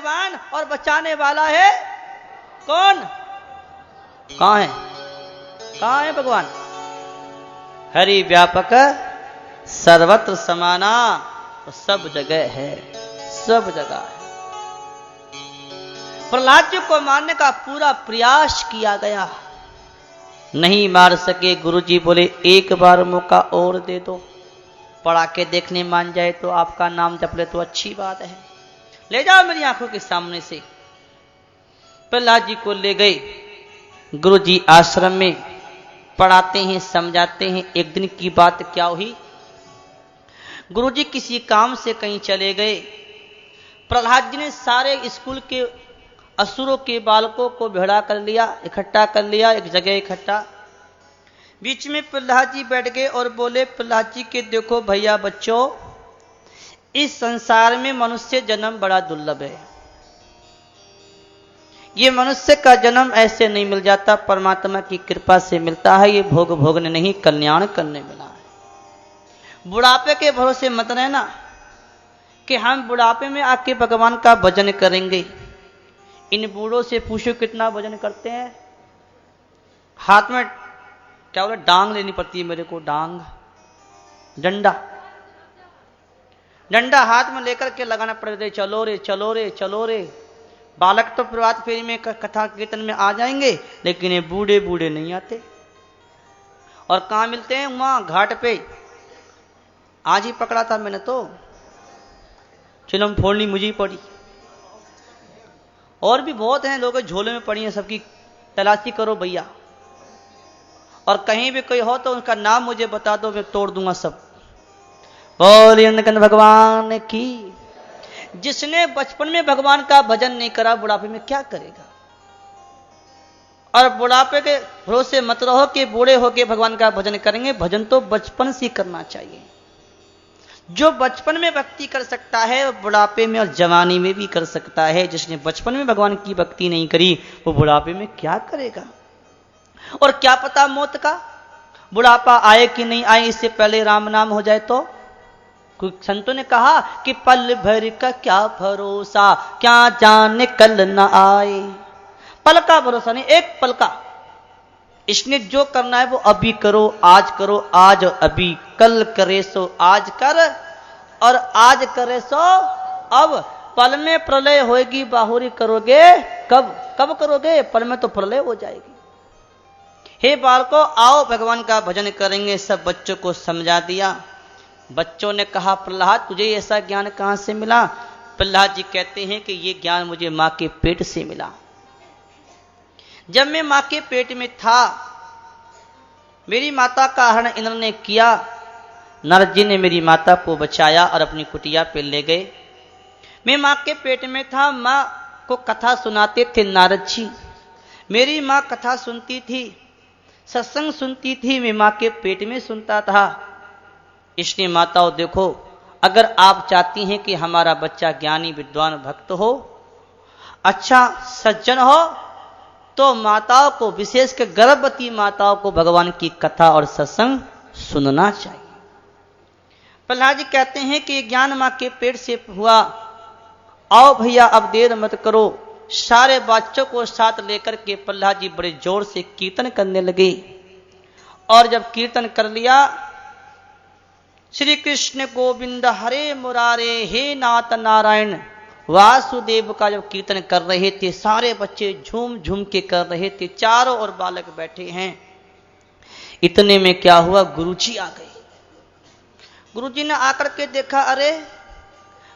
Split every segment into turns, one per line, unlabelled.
भगवान और बचाने वाला है कौन? कहां है? कहां है भगवान? हरि व्यापक सर्वत्र समाना, तो सब जगह है, सब जगह है। प्रहलाद जी को मारने का पूरा प्रयास किया गया, नहीं मार सके। गुरुजी बोले एक बार मौका और दे दो, पढ़ा के देखने मान जाए तो आपका नाम जप ले तो अच्छी बात है, ले जाओ मेरी आंखों के सामने से। प्रहलाद जी को ले गए गुरुजी आश्रम में, पढ़ाते हैं, समझाते हैं। एक दिन की बात क्या हुई, गुरुजी किसी काम से कहीं चले गए। प्रहलाद जी ने सारे स्कूल के असुरों के बालकों को भेड़ा कर लिया, इकट्ठा कर लिया, एक जगह इकट्ठा। बीच में प्रहलाद जी बैठ गए और बोले प्रहलाद जी के देखो भैया बच्चों, इस संसार में मनुष्य जन्म बड़ा दुर्लभ है। ये मनुष्य का जन्म ऐसे नहीं मिल जाता, परमात्मा की कृपा से मिलता है। ये भोग भोगने नहीं, कल्याण करने मिला है। बुढ़ापे के भरोसे मत रहना कि हम बुढ़ापे में आके भगवान का भजन करेंगे। इन बूढ़ों से पूछो कितना भजन करते हैं। हाथ में क्या बोले, डांग लेनी पड़ती है मेरे को, डांग, डंडा, डंडा हाथ में लेकर के लगाना पड़ता है। चलो रे चलो रे चलो रे। बालक तो प्रभात फेरी में कथा कीर्तन में आ जाएंगे, लेकिन ये बूढ़े बूढ़े नहीं आते। और कहां मिलते हैं? वहां घाट पे। आज ही पकड़ा था मैंने तो, चिलम फोड़नी मुझे ही पड़ी। और भी बहुत हैं लोग झोले में पड़ी हैं, सबकी तलाशी करो भैया। और कहीं भी कोई हो तो उनका नाम मुझे बता दो, मैं तोड़ दूंगा सब। बोलिए नंदकंद भगवान की। जिसने बचपन में भगवान का भजन नहीं करा, बुढ़ापे में क्या करेगा? और बुढ़ापे के भरोसे मत रहो कि बूढ़े होके भगवान का भजन करेंगे। भजन तो बचपन से करना चाहिए। जो बचपन में भक्ति कर सकता है वो बुढ़ापे में और जवानी में भी कर सकता है। जिसने बचपन में भगवान की भक्ति नहीं करी, वो बुढ़ापे में क्या करेगा? और क्या पता मौत का, बुढ़ापा आए कि नहीं आए, इससे पहले राम नाम हो जाए तो। कुछ संतों ने कहा कि पल भर का क्या भरोसा, क्या जाने कल न आए। पल का भरोसा नहीं, एक पल का। इसने जो करना है वो अभी करो, आज करो, आज अभी। कल करे सो आज कर, और आज करे सो अब। पल में प्रलय होएगी, बाहुरी करोगे कब? कब करोगे? पल में तो प्रलय हो जाएगी। हे बालकों, आओ भगवान का भजन करेंगे। सब बच्चों को समझा दिया। बच्चों ने कहा प्रहलाद तुझे ऐसा ज्ञान कहां से मिला? प्रहलाद जी कहते हैं कि ये ज्ञान मुझे मां के पेट से मिला। जब मैं मां के पेट में था, मेरी माता का हरण इंद्र ने किया। नारद जी ने मेरी माता को बचाया और अपनी कुटिया पे ले गए। मैं मां के पेट में था, मां को कथा सुनाते थे नारद जी। मेरी मां कथा सुनती थी, सत्संग सुनती थी, मैं मां के पेट में सुनता था। इसलिए माताओं देखो, अगर आप चाहती हैं कि हमारा बच्चा ज्ञानी विद्वान भक्त हो, अच्छा सज्जन हो, तो माताओं को, विशेषकर गर्भवती माताओं को भगवान की कथा और सत्संग सुनना चाहिए। प्रहलाद जी कहते हैं कि ज्ञान मां के पेट से हुआ। आओ भैया अब देर मत करो। सारे बच्चों को साथ लेकर के प्रहलाद जी बड़े जोर से कीर्तन करने लगे। और जब कीर्तन कर लिया, श्री कृष्ण गोविंद हरे मुरारे, हे नाथ नारायण वासुदेव का जब कीर्तन कर रहे थे, सारे बच्चे झूम झूम के कर रहे थे। चारों ओर बालक बैठे हैं। इतने में क्या हुआ, गुरुजी आ गए। गुरुजी ने आकर के देखा, अरे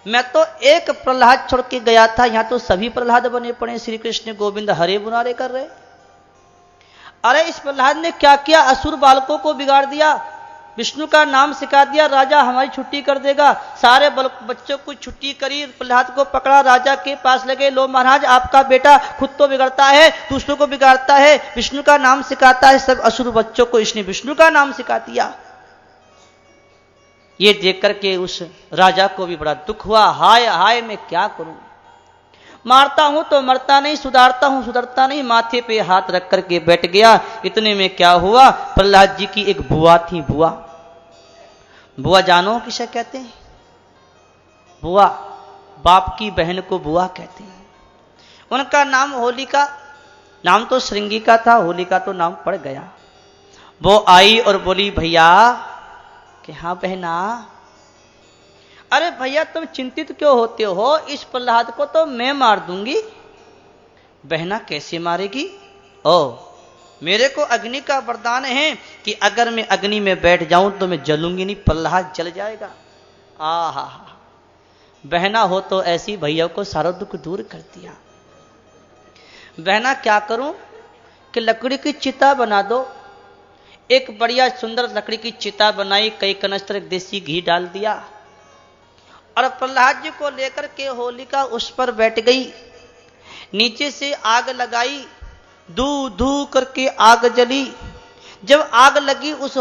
मैं तो एक प्रहलाद छोड़ के गया था, यहां तो सभी प्रहलाद बने पड़े, श्री कृष्ण गोविंद हरे मुरारे कर रहे। अरे इस प्रहलाद ने क्या किया, असुर बालकों को बिगाड़ दिया, विष्णु का नाम सिखा दिया, राजा हमारी छुट्टी कर देगा। सारे बच्चों को छुट्टी करी, प्रहलाद को पकड़ा, राजा के पास लगे। लो महाराज, आपका बेटा खुद तो बिगड़ता है, दूसरों को बिगाड़ता है, विष्णु का नाम सिखाता है। सब असुर बच्चों को इसने विष्णु का नाम सिखा दिया। ये देख करके उस राजा को भी बड़ा दुख हुआ। हाय हाय, मैं क्या करूं, मारता हूं तो मरता नहीं, सुधारता हूं सुधरता नहीं। माथे पे हाथ रख करके बैठ गया। इतने में क्या हुआ, प्रहलाद जी की एक बुआ थी। बुआ, बुआ जानो किसे कहते हैं? बुआ, बाप की बहन को बुआ कहते हैं। उनका नाम होलिका, नाम तो श्रृंगी का था, होलिका तो नाम पड़ गया। वो आई और बोली भैया कि हाँ बहना। अरे भैया तुम चिंतित क्यों होते हो, इस प्रहलाद को तो मैं मार दूंगी। बहना कैसे मारेगी? ओ मेरे को अग्नि का वरदान है कि अगर मैं अग्नि में बैठ जाऊं तो मैं जलूंगी नहीं, प्रहलाद जल जाएगा। आहा, बहना हो तो ऐसी भैया को सारा दुख दूर कर दिया। बहना क्या करूं कि लकड़ी की चिता बना दो। एक बढ़िया सुंदर लकड़ी की चिता बनाई, कई कनस्तर देसी घी डाल दिया और प्रहलाद जी को लेकर के होलिका उस पर बैठ गई। नीचे से आग लगाई, धू धू करके आग जली। जब आग लगी उस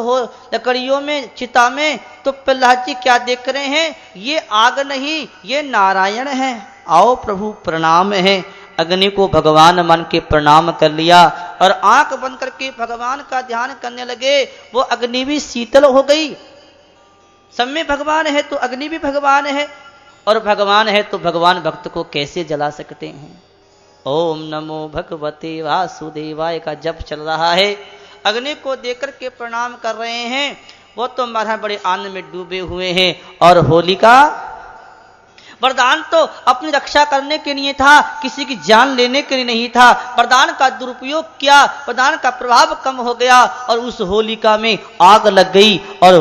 लकड़ियों में, चिता में, तो प्रहलाद जी क्या देख रहे हैं? ये आग नहीं, ये नारायण है। आओ प्रभु प्रणाम है। अग्नि को भगवान मान के प्रणाम कर लिया और आंख बंद करके भगवान का ध्यान करने लगे। वो अग्नि भी शीतल हो गई। सब में भगवान है तो अग्नि भी भगवान है, और भगवान है तो भगवान भक्त को कैसे जला सकते हैं? ओम नमो भगवते वासुदेवाय का जप चल रहा है। अग्नि को देकर के प्रणाम कर रहे हैं। वो तो महाराज बड़े आनंद में डूबे हुए हैं। और होलिका, वरदान तो अपनी रक्षा करने के लिए था, किसी की जान लेने के लिए नहीं था। वरदान का दुरुपयोग किया, वरदान का प्रभाव कम हो गया और उस होलिका में आग लग गई और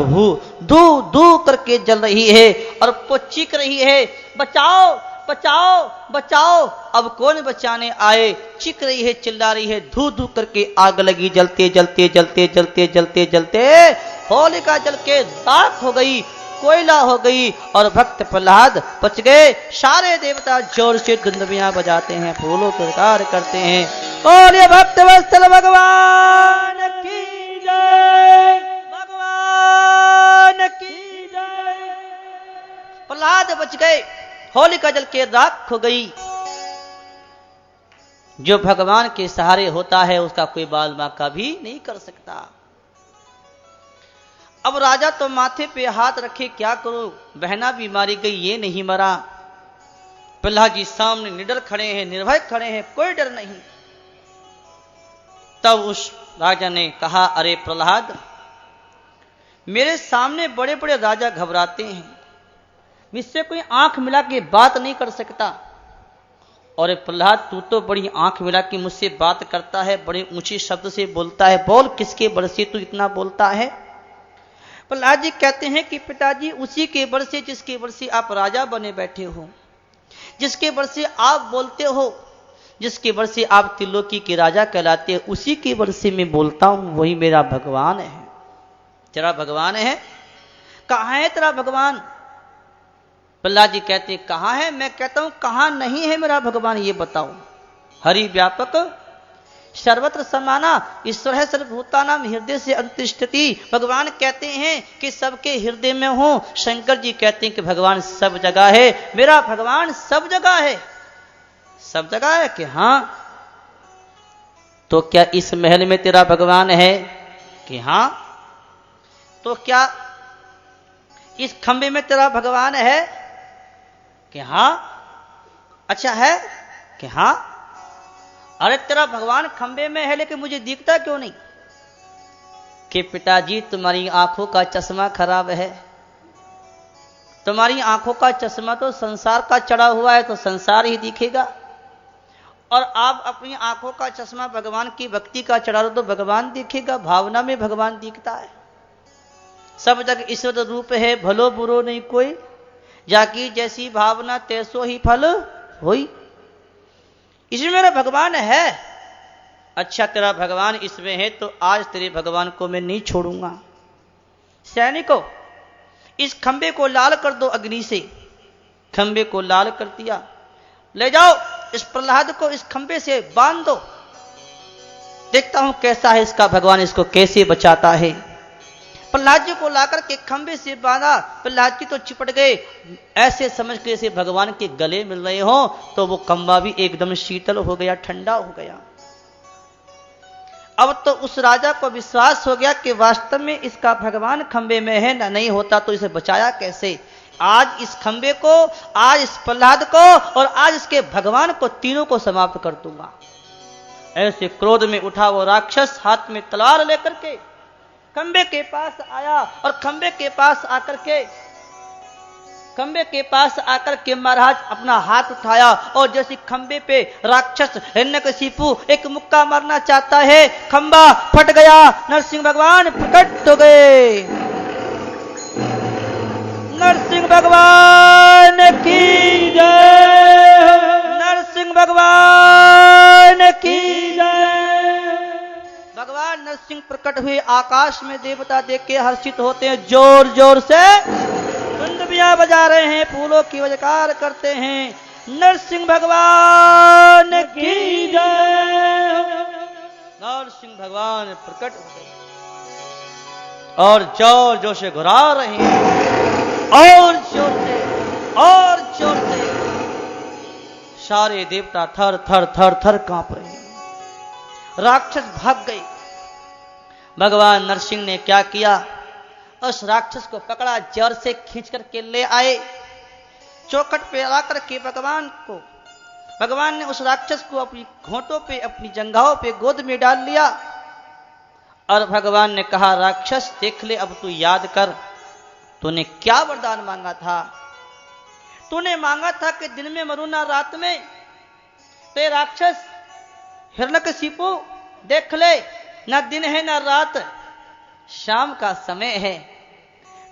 धू धू करके जल रही है और वो चीख रही है, बचाओ बचाओ बचाओ। अब कौन बचाने आए? चीख रही है, चिल्ला रही है, धू धू करके आग लगी। जलते जलते जलते जलते जलते जलते होलिका जल के राख हो गई, कोयला हो गई और भक्त प्रहलाद बच गए। सारे देवता जोर से दुंदुभियां बजाते हैं, फूलों प्रकार करते हैं। और ये भक्त वत्सल भगवान की जय, भगवान की जय। प्रहलाद बच गए, होलिका जल के राख हो गई। जो भगवान के सहारे होता है उसका कोई बाल बांका भी नहीं कर सकता। अब राजा तो माथे पे हाथ रखे, क्या करो, बहना भी मारी गई, ये नहीं मरा। प्रहलाद जी सामने निडर खड़े हैं, निर्भय खड़े हैं, कोई डर नहीं। तब उस राजा ने कहा, अरे प्रहलाद, मेरे सामने बड़े बड़े राजा घबराते हैं, मुझसे कोई आंख मिला के बात नहीं कर सकता। और प्रहलाद, तू तो बड़ी आंख मिला के मुझसे बात करता है, बड़े ऊंचे शब्द से बोलता है, बोल किसके बल से तू इतना बोलता है? प्रहलाद जी कहते हैं कि पिताजी, उसी के बल से जिसके बल से आप राजा बने बैठे हो, जिसके बल से आप बोलते हो, जिसके बल से आप त्रिलोकी के राजा कहलाते हो, उसी के बल से मैं बोलता हूं, वही मेरा भगवान है। तेरा भगवान है? कहां है तेरा भगवान? प्रहलाद जी कहते हैं, कहां है? मैं कहता हूं कहां नहीं है मेरा भगवान, ये बताओ। हरि व्यापक सर्वत्र समाना, ईश्वर है सर्वभूतानां हृदय से अंतस्थिति। भगवान कहते हैं कि सबके हृदय में हो। शंकर जी कहते हैं कि भगवान सब जगह है, मेरा भगवान सब जगह है। सब जगह है कि हाँ। तो क्या इस महल में तेरा भगवान है? कि हाँ। तो क्या इस खंबे में तेरा भगवान है? कि हाँ। अच्छा है? कि हाँ। अरे तेरा भगवान खंबे में है लेकिन मुझे दिखता क्यों नहीं? कि पिताजी, तुम्हारी आंखों का चश्मा खराब है। तुम्हारी आंखों का चश्मा तो संसार का चढ़ा हुआ है, तो संसार ही दिखेगा। और आप अपनी आंखों का चश्मा भगवान की भक्ति का चढ़ा दो तो भगवान दिखेगा। भावना में भगवान दिखता है। सब जग ईश्वर रूप है, भलो बुरो नहीं कोई, जाकी जैसी भावना तैसो ही फल होई। इसमें मेरा भगवान है। अच्छा, तेरा भगवान इसमें है तो आज तेरे भगवान को मैं नहीं छोड़ूंगा। सैनिकों, इस खंबे को लाल कर दो अग्नि से। खंबे को लाल कर दिया। ले जाओ इस प्रहलाद को, इस खंबे से बांध दो। देखता हूं कैसा है इसका भगवान, इसको कैसे बचाता है। प्रहलाद जी को लाकर के खंबे से बांधा। प्रहलाद जी तो चिपट गए, ऐसे समझ के जैसे भगवान के गले मिल रहे हो। तो वो खंबा भी एकदम शीतल हो गया, ठंडा हो गया। अब तो उस राजा को विश्वास हो गया कि वास्तव में इसका भगवान खंबे में है ना, नहीं होता तो इसे बचाया कैसे। आज इस खंबे को, आज इस प्रहलाद को और आज इसके भगवान को, तीनों को समाप्त कर दूंगा। ऐसे क्रोध में उठा वो राक्षस हाथ में तलवार लेकर के खंबे के पास आया और खंबे के पास आकर के महाराज अपना हाथ उठाया और जैसे खंबे पे राक्षस हिरण्यकशिपु एक मुक्का मारना चाहता है, खंबा फट गया, नरसिंह भगवान प्रकट हो गए। नरसिंह भगवान की जय, नरसिंह भगवान की जय। भगवान नरसिंह प्रकट हुए, आकाश में देवता देख के हर्षित होते हैं, जोर जोर से धुंदबियां बजा रहे हैं, फूलों की वजकार करते हैं। नरसिंह भगवान की जय। नरसिंह भगवान प्रकट हो गए और जोर जोर से घुरा रहे हैं, और जोर से सारे देवता थर थर थर थर कांप रहे हैं। राक्षस भाग गए। भगवान नरसिंह ने क्या किया, उस राक्षस को पकड़ा, जड़ से खींच करके ले आए, चौखट पे ला करके भगवान ने उस राक्षस को अपनी घोंटों पे, अपनी जंघाओं पे गोद में डाल लिया और भगवान ने कहा, राक्षस देख ले, अब तू याद कर, तूने क्या वरदान मांगा था। तूने मांगा था कि दिन में मरू ना रात में। ते राक्षस हिरण्यकशिपु देख ले, ना दिन है ना रात, शाम का समय है।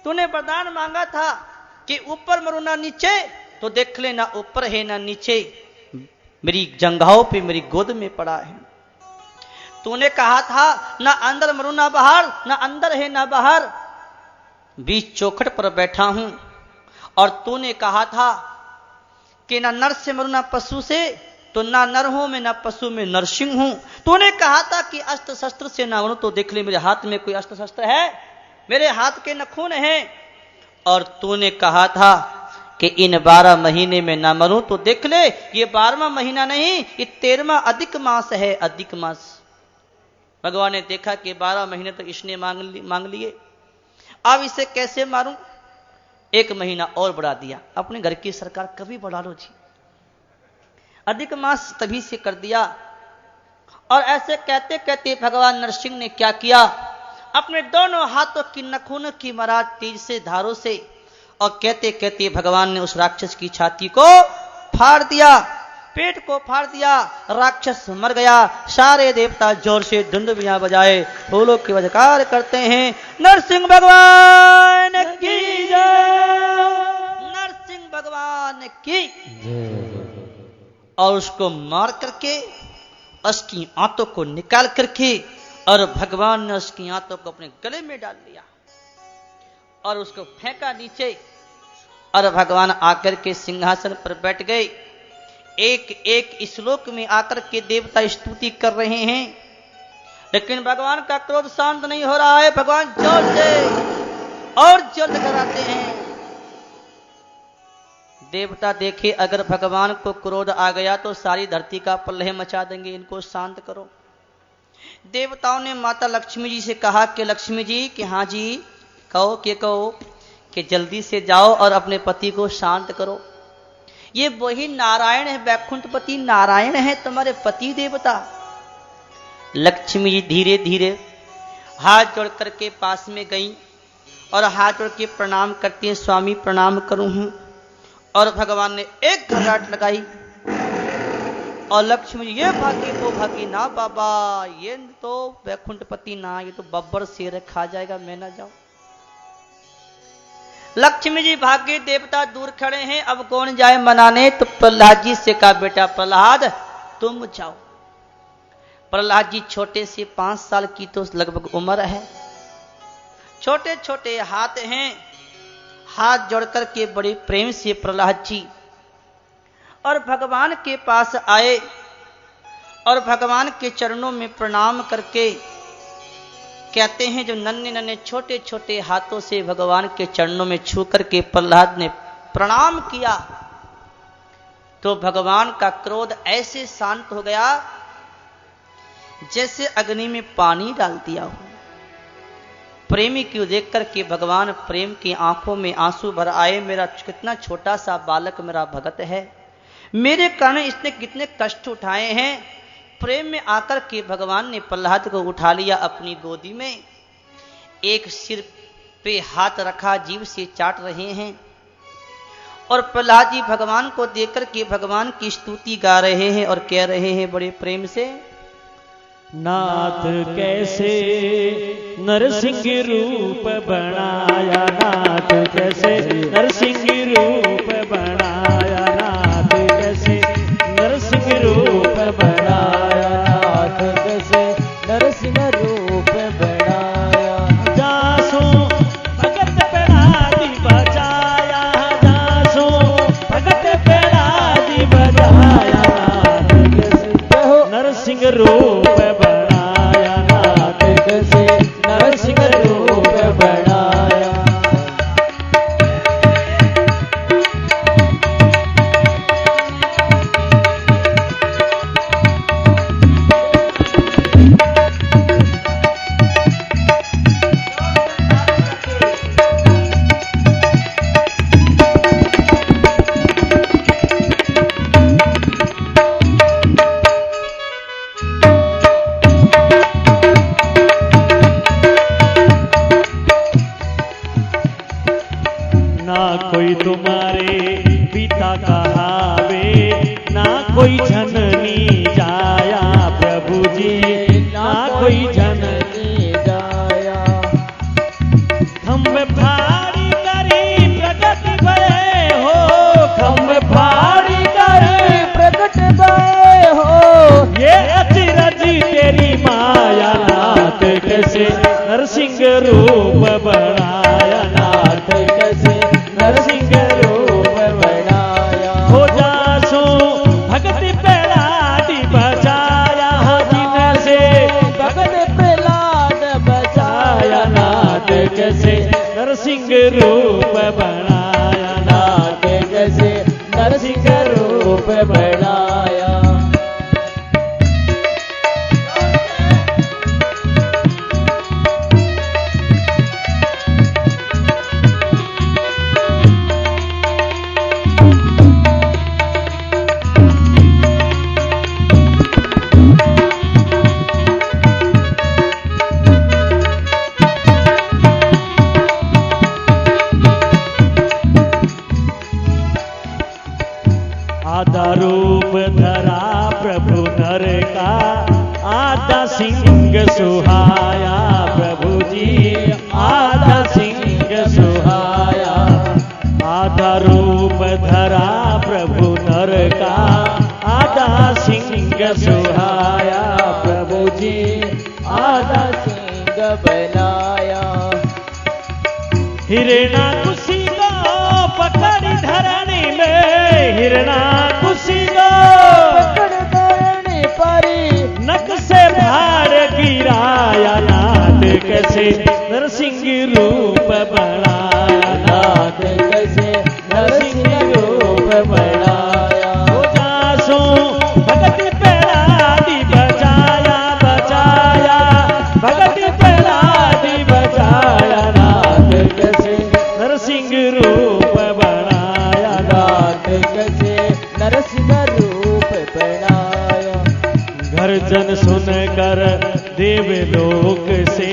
तूने वरदान मांगा था कि ऊपर मरू ना नीचे, तो देख ले, ना ऊपर है ना नीचे, मेरी जंघाओं पे मेरी गोद में पड़ा है। तूने कहा था ना अंदर मरू ना बाहर, ना अंदर है ना बाहर, बीच चौखट पर बैठा हूं। और तूने कहा था कि ना नर से मरू ना पशु से, तो ना नर हूं मैं, ना पशु में नरसिंह हूं। तूने कहा था कि अस्त्र शस्त्र से ना मरू, तो देख ले मेरे हाथ में कोई अस्त्र शस्त्र है, मेरे हाथ के नखून हैं। और तूने कहा था कि इन 12 महीने में ना मरूं, तो देख ले ये 12वां महीना नहीं, ये 13वां अधिक मास है, अधिक मास। भगवान ने देखा कि 12 महीने तक इसने मांग लिए, अब इसे कैसे मारूं। 1 महीना और बढ़ा दिया। अपने घर की सरकार कभी बढ़ा लो जी, अधिक मास तभी से कर दिया। और ऐसे कहते कहते भगवान नरसिंह ने क्या किया, अपने दोनों हाथों की नखूनों की महाराज तेज से धारों से, और कहते कहते भगवान ने उस राक्षस की छाती को फाड़ दिया, पेट को फाड़ दिया, राक्षस मर गया। सारे देवता जोर से धुंदबियां बजाए, फूलों की वजकार करते हैं, नरसिंह भगवान की जय, नरसिंह भगवान की जय। और उसको मार करके उसकी आंतों को निकाल करके, और भगवान ने उसकी आंतों को अपने गले में डाल लिया और उसको फेंका नीचे। और भगवान आकर के सिंहासन पर बैठ गए। एक एक श्लोक में आकर के देवता स्तुति कर रहे हैं, लेकिन भगवान का क्रोध शांत नहीं हो रहा है। भगवान जोर से और जोर कराते हैं। देवता देखे, अगर भगवान को क्रोध आ गया तो सारी धरती का प्रलय मचा देंगे, इनको शांत करो। देवताओं ने माता लक्ष्मी जी से कहा कि लक्ष्मी जी, कि हाँ जी, कहो कि जल्दी से जाओ और अपने पति को शांत करो। ये वही नारायण है, वैकुंठपति नारायण है, तुम्हारे पति देवता। लक्ष्मी जी धीरे धीरे हाथ जोड़ करके पास में गई और हाथ जोड़ के प्रणाम करती है, स्वामी प्रणाम करूं हूं। और भगवान ने एक घबराहट लगाई और लक्ष्मी जी, ये भागी वो भागी ना बाबा, ये तो वैकुंठपति ना, ये तो बब्बर शेर खा जाएगा, मैं ना जाऊं। लक्ष्मी जी भागे, देवता दूर खड़े हैं, अब कौन जाए मनाने। तो प्रहलाद जी से कहा, बेटा प्रहलाद तुम जाओ। प्रहलाद जी छोटे से 5 साल की तो लगभग उम्र है, छोटे छोटे हाथ हैं। हाथ जोड़कर के बड़े प्रेम से प्रहलाद जी और भगवान के पास आए और भगवान के चरणों में प्रणाम करके कहते हैं, जो नन्हे नन्हे छोटे छोटे हाथों से भगवान के चरणों में छू करके प्रहलाद ने प्रणाम किया, तो भगवान का क्रोध ऐसे शांत हो गया जैसे अग्नि में पानी डाल दिया हो। प्रेमी को देख करके भगवान प्रेम की आंखों में आंसू भर आए। मेरा कितना छोटा सा बालक मेरा भगत है, मेरे कारण इसने कितने कष्ट उठाए हैं। प्रेम में आकर के भगवान ने प्रहलाद को उठा लिया अपनी गोदी में, एक सिर पे हाथ रखा, जीभ से चाट रहे हैं और प्रहलाद जी भगवान को देख करके भगवान की स्तुति गा रहे हैं और कह रहे हैं बड़े प्रेम से,
नाथ कैसे नरसिंह रूप बनाया, नाथ कैसे नरसिंह रूप बनाया, नाथ कैसे नरसिंह रूप बनाया, नाथ कैसे नरसिंह रूप बनाया। जासो भगत प्रहलाद बचाया, जासो भगत प्रहलाद बचाया, नाथ कैसे नरसिंह रूप नरसिंह रूप बनाया, नाथ कैसे नरसिंह रूप बनाया। हो जासो भगत प्रहलाद बचाया, जिनसे भगत प्रहलाद बचाया, नाथ कैसे नरसिंह रूप बनाया, नाथ कैसे नरसिंह रूप बनाया। आधा रूप धरा प्रभु नर का, आधा सिंह सुहाया प्रभु जी, आधा सिंह सुहाया। आधा रूप धरा प्रभु नर का, आधा सिंह सुहाया प्रभु जी, आधा सिंह बनाया। हिरणाकुशी को पकड़ धरणी में, हिरणाकुशी को पकड़ धरणी परी, नक से भार गिराया, नाथ कैसे नरसिंह रूप बनाया, नाथ कैसे नरसिंह रूप बनाया। हो जासो भगत प्रहलाद बचाया, बचाया भगत प्रहलाद बचाया, नाथ कैसे नरसिंह रूप बनाया, नाथ कैसे नरसिंह रूप बनाया। गर्जन सुनकर देवलोक से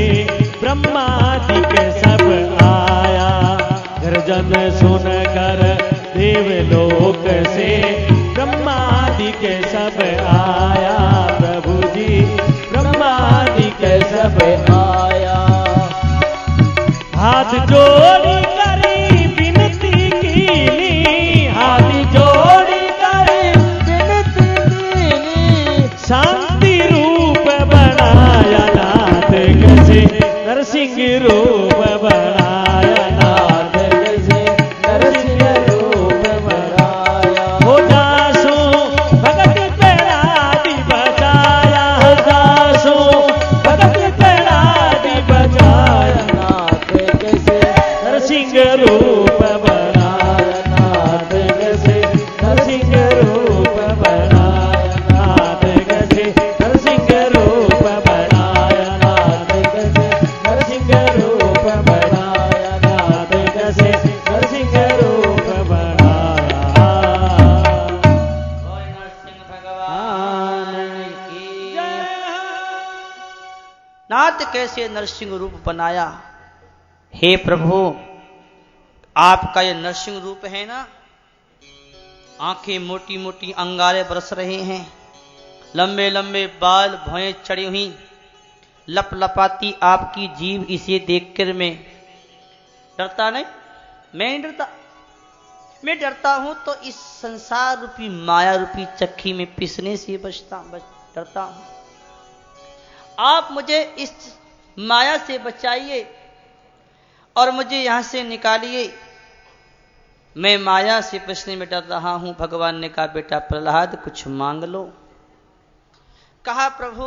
ब्रह्मादिक सब आया, गर्जन सुनकर देवलोक से ब्रह्मादिक सब आया प्रभु जी, ब्रह्मादिक सब आया। हाथ जोड़ी करी विनती कीनी, हाथ जोड़ी करी विनती कीनी, शांति रूप बनाया, नाथ कैसे नरसिंह रूप बनाया, नाथ कैसे नरसिंह रूप बनाया। हो जा
नाथ कैसे नरसिंह रूप बनाया। हे प्रभु, आपका ये नरसिंह रूप है ना, आंखें मोटी मोटी अंगारे बरस रहे हैं, लंबे लंबे बाल भौएं चढ़ी हुई, लपलपाती आपकी जीभ, इसे देखकर मैं डरता नहीं, मैं नहीं डरता। मैं डरता हूं तो इस संसार रूपी माया रूपी चक्की में पिसने से डरता हूं। आप मुझे इस माया से बचाइए और मुझे यहां से निकालिए, मैं माया से पिसने में डर रहा हूं। भगवान ने कहा, बेटा प्रहलाद कुछ मांग लो। कहा, प्रभु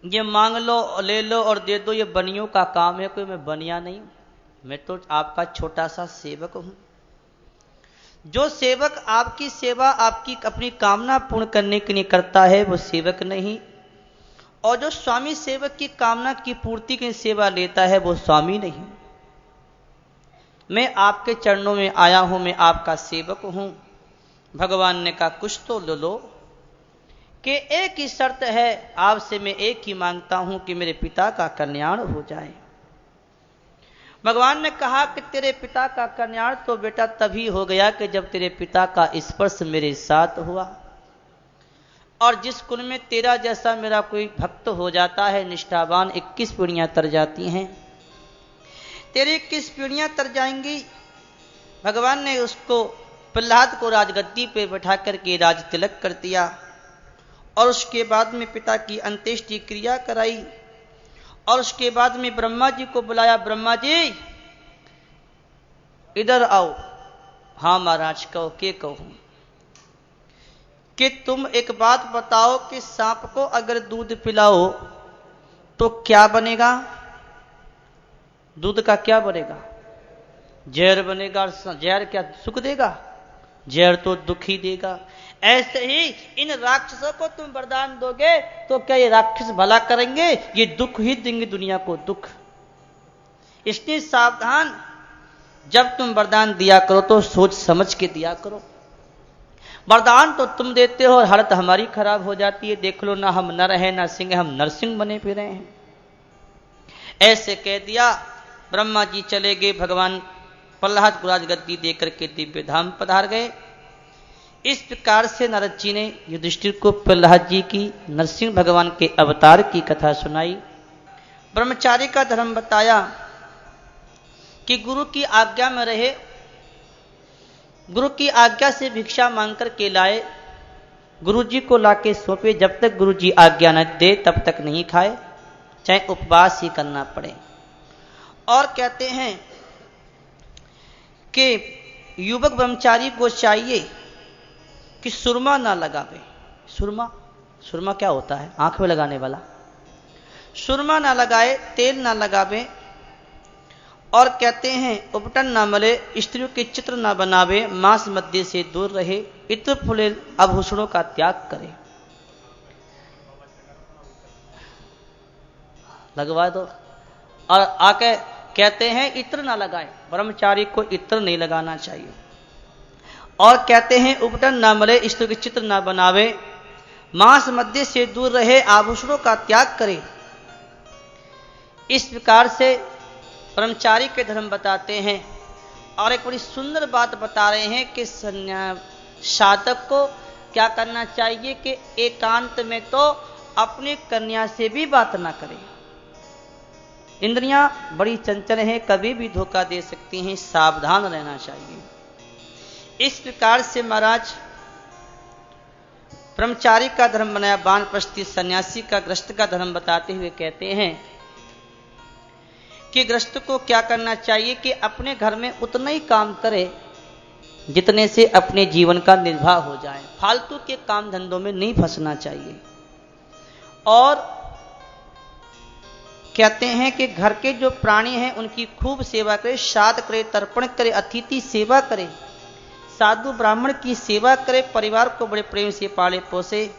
ये मांग लो, ले लो और दे दो, ये बनियों का काम है, कोई मैं बनिया नहीं, मैं तो आपका छोटा सा सेवक हूं। जो सेवक आपकी सेवा आपकी अपनी कामना पूर्ण करने के लिए करता है वो सेवक नहीं, और जो स्वामी सेवक की कामना की पूर्ति की सेवा लेता है वो स्वामी नहीं। मैं आपके चरणों में आया हूं, मैं आपका सेवक हूं। भगवान ने कहा, कुछ तो लो लो, कि एक ही शर्त है, आपसे मैं एक ही मांगता हूं कि मेरे पिता का कल्याण हो जाए। भगवान ने कहा कि तेरे पिता का कल्याण तो बेटा तभी हो गया कि जब तेरे पिता का स्पर्श मेरे साथ हुआ, और जिस कुल में तेरा जैसा मेरा कोई भक्त हो जाता है निष्ठावान, 21 पीढ़ियां तर जाती हैं, तेरी 21 पीढ़ियां तर जाएंगी। भगवान ने उसको प्रहलाद को राजगद्दी पे बैठा करके राज तिलक कर दिया, और उसके बाद में पिता की अंत्येष्टि क्रिया कराई, और उसके बाद में ब्रह्मा जी को बुलाया, ब्रह्मा जी इधर आओ। हाँ महाराज, कहो, के कहूं? कि तुम एक बात बताओ कि सांप को अगर दूध पिलाओ तो क्या बनेगा? दूध का क्या बनेगा? जहर बनेगा। जहर क्या सुख देगा? जहर तो दुख ही देगा। ऐसे ही इन राक्षसों को तुम वरदान दोगे तो क्या ये राक्षस भला करेंगे? ये दुख ही देंगे दुनिया को, दुख। इसलिए सावधान, जब तुम वरदान दिया करो तो सोच समझ के दिया करो। वरदान तो तुम देते हो और हालत हमारी खराब हो जाती है। देख लो ना, हम नर हैं ना सिंह, हम नरसिंह बने फिर रहे हैं। ऐसे कह दिया, ब्रह्मा जी चले गए। भगवान प्रहलाद को राजगद्दी देकर के दिव्य धाम पधार गए। इस प्रकार से नारद जी ने युधिष्ठिर को प्रहलाद जी की, नरसिंह भगवान के अवतार की कथा सुनाई, ब्रह्मचारी का धर्म बताया कि गुरु की आज्ञा में रहे, गुरु की आज्ञा से भिक्षा मांग कर के लाए, गुरु जी को लाके सौंपे, जब तक गुरु जी आज्ञा न दे तब तक नहीं खाए, चाहे उपवास ही करना पड़े। और कहते हैं कि युवक ब्रह्मचारी को चाहिए कि सुरमा ना लगावे। सुरमा क्या होता है? आंख में लगाने वाला। सुरमा ना लगाए, तेल ना लगावे, और कहते हैं उपटन ना मले, स्त्रियों के चित्र ना बनावे, मांस मध्य से दूर रहे, इत्र फुले आभूषणों का त्याग करे। लगवा दो। और आके कहते हैं इत्र ना लगाए, ब्रह्मचारी को इत्र नहीं लगाना चाहिए। और कहते हैं उपटन ना मले, स्त्रियों के चित्र ना बनावे, मांस मध्य से दूर रहे, आभूषणों का त्याग करे। इस प्रकार से ब्रह्मचारी के धर्म बताते हैं। और एक बड़ी सुंदर बात बता रहे हैं कि साधक को क्या करना चाहिए कि एकांत में तो अपनी कन्या से भी बात ना करे। इंद्रियां बड़ी चंचल हैं, कभी भी धोखा दे सकती हैं, सावधान रहना चाहिए। इस प्रकार से महाराज ब्रह्मचारी का धर्म बनाया, वानप्रस्थी सन्यासी का, गृहस्थ का धर्म बताते हुए कहते हैं कि गृहस्थ को क्या करना चाहिए कि अपने घर में उतना ही काम करे जितने से अपने जीवन का निर्वाह हो जाए, फालतू के काम धंधों में नहीं फंसना चाहिए। और कहते हैं कि घर के जो प्राणी हैं उनकी खूब सेवा करे, श्राद्ध करे, तर्पण करे, अतिथि सेवा करे, साधु ब्राह्मण की सेवा करे, परिवार को बड़े प्रेम से पाले पोसे,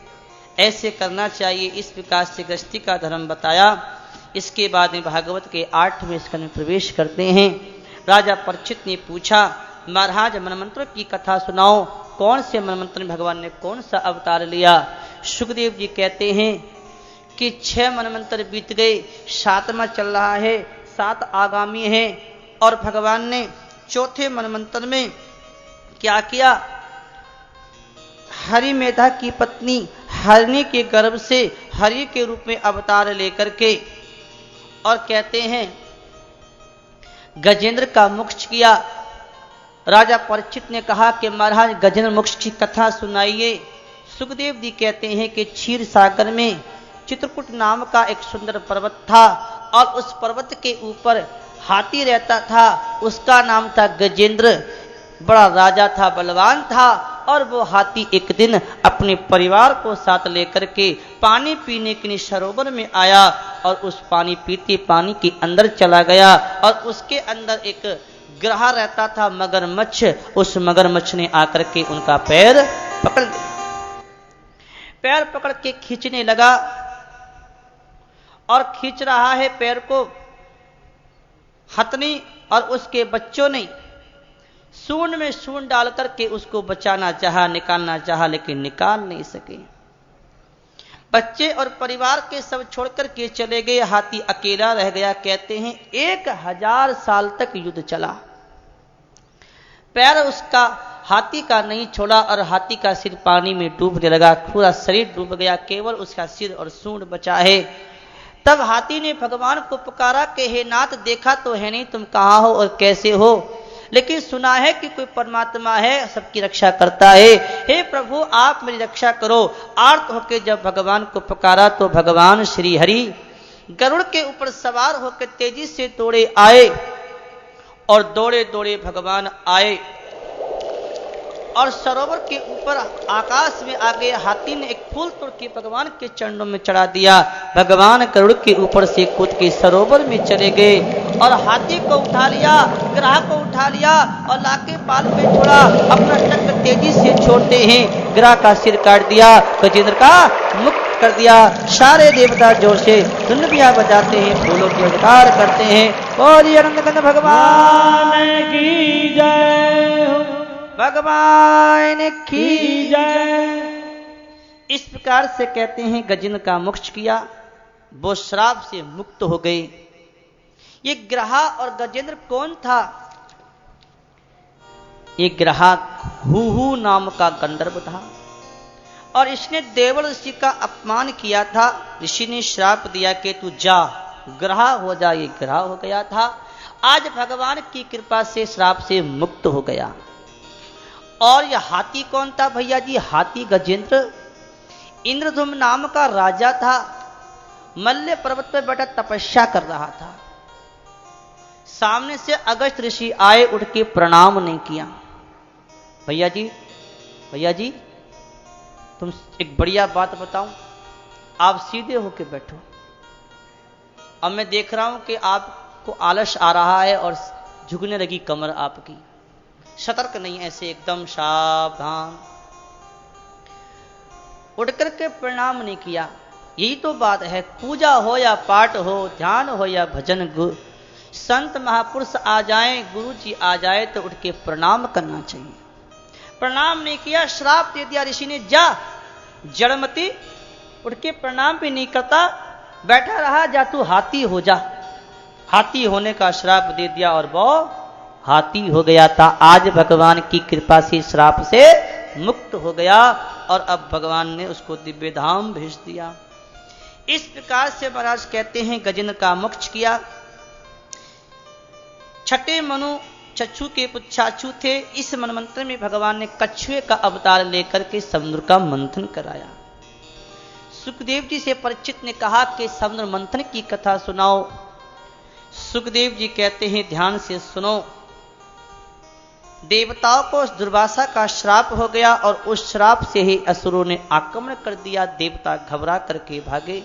ऐसे करना चाहिए। इस प्रकार से गृहस्थी का धर्म बताया। इसके बाद में भागवत के 8वें स्कंध में प्रवेश करते हैं। राजा परीक्षित ने पूछा, महाराज मनमंत्र की कथा सुनाओ, कौन से मनमंत्र में भगवान ने कौन सा अवतार लिया? सुखदेव जी कहते हैं कि 6 मनवंतर बीत गए, 7वां चल रहा है, 7 आगामी है। और भगवान ने चौथे मनवंतर में क्या किया, हरि मेधा की पत्नी हरिणी के गर्भ से हरि के रूप में अवतार लेकर के, और कहते हैं गजेंद्र का मोक्ष किया। राजा परीक्षित ने कहा कि महाराज गजेंद्र मोक्ष की कथा सुनाइए। सुखदेव जी कहते हैं कि क्षीर सागर में चित्रकूट नाम का एक सुंदर पर्वत था, और उस पर्वत के ऊपर हाथी रहता था, उसका नाम था गजेंद्र। बड़ा राजा था, बलवान था, और वो हाथी एक दिन अपने परिवार को साथ लेकर के पानी पीने के लिए सरोवर में आया, और उस पानी पीते पानी के अंदर चला गया, और उसके अंदर एक ग्रह रहता था मगरमच्छ। उस मगरमच्छ ने आकर के उनका पैर पकड़ लिया, पैर पकड़ के खींचने लगा, और खींच रहा है पैर को। हथनी और उसके बच्चों ने सूंड में सूंड डाल करके उसको बचाना चाहा, निकालना चाहा, लेकिन निकाल नहीं सके। बच्चे और परिवार के सब छोड़कर के चले गए, हाथी अकेला रह गया। कहते हैं 1000 साल तक युद्ध चला, पैर उसका हाथी का नहीं छोड़ा, और हाथी का सिर पानी में डूबने लगा, पूरा शरीर डूब गया, केवल उसका सिर और सूंड बचा है। तब हाथी ने भगवान को पुकारा कि हे नाथ, देखा तो है नहीं तुम कहाँ हो और कैसे हो, लेकिन सुना है कि कोई परमात्मा है, सबकी रक्षा करता है। हे प्रभु, आप मेरी रक्षा करो। आर्त होकर जब भगवान को पुकारा तो भगवान श्री हरि गरुड़ के ऊपर सवार होकर तेजी से दौड़े आए, और दौड़े दौड़े भगवान आए, और सरोवर के ऊपर आकाश में आ गए। हाथी ने एक फूल तोड़ के भगवान के चरणों में चढ़ा दिया। भगवान गरुड़ के ऊपर से कूद के सरोवर में चले गए, और हाथी को उठा लिया, ग्रह को उठा लिया, और लाके पाल पे छोड़ा। अपना चक्र तेजी से छोड़ते हैं, ग्रह का सिर काट दिया, गजेंद्र का मुक्त कर दिया। सारे देवता जोर से धुनबियां बजाते हैं, फूलों के अधिकार करते हैं। बोलिए आनंद भगवान
की जय हो,
भगवान की
जय।
इस प्रकार से कहते हैं गजेंद्र का मोक्ष किया, वो श्राप से मुक्त हो गए। ये ग्रहा और गजेंद्र कौन था? ये ग्रहा हूहू नाम का गंधर्व था, और इसने देवल ऋषि का अपमान किया था। ऋषि ने श्राप दिया कि तू जा, ग्रहा हो जा। ये ग्रहा हो गया था, आज भगवान की कृपा से श्राप से मुक्त हो गया। और यह हाथी कौन था भैया जी? हाथी गजेंद्र इंद्रधुम नाम का राजा था, मल्य पर्वत पर बैठा तपस्या कर रहा था। सामने से अगस्त ऋषि आए, उठ के प्रणाम नहीं किया। भैया जी, भैया जी, तुम एक बढ़िया बात बताऊं, आप सीधे होके बैठो। अब मैं देख रहा हूं कि आपको आलस आ रहा है और झुकने लगी कमर आपकी। सतर्क नहीं, ऐसे एकदम सावधान। उठ करके प्रणाम नहीं किया। यही तो बात है, पूजा हो या पाठ हो, ध्यान हो या भजन, संत महापुरुष आ जाएं, गुरु जी आ जाए तो उठ के प्रणाम करना चाहिए। प्रणाम नहीं किया, श्राप दे दिया ऋषि ने, जा जड़मती। उठ के प्रणाम भी नहीं करता, बैठा रहा, जा तू हाथी हो जा। हाथी होने का श्राप दे दिया, और वो हाथी हो गया था। आज भगवान की कृपा से श्राप से मुक्त हो गया, और अब भगवान ने उसको दिव्य धाम भेज दिया। इस प्रकार से महाराज कहते हैं गजेंद्र का मोक्ष किया। छठे मनु चक्षु के पुच्छाछू थे। इस मनमंत्र में भगवान ने कछुए का अवतार लेकर के समुद्र का मंथन कराया। सुखदेव जी से परीक्षित ने कहा कि समुद्र मंथन की कथा सुनाओ। सुखदेव जी कहते हैं ध्यान से सुनो। देवताओं को उस दुर्वासा का श्राप हो गया, और उस श्राप से ही असुरों ने आक्रमण कर दिया। देवता घबरा करके भागे।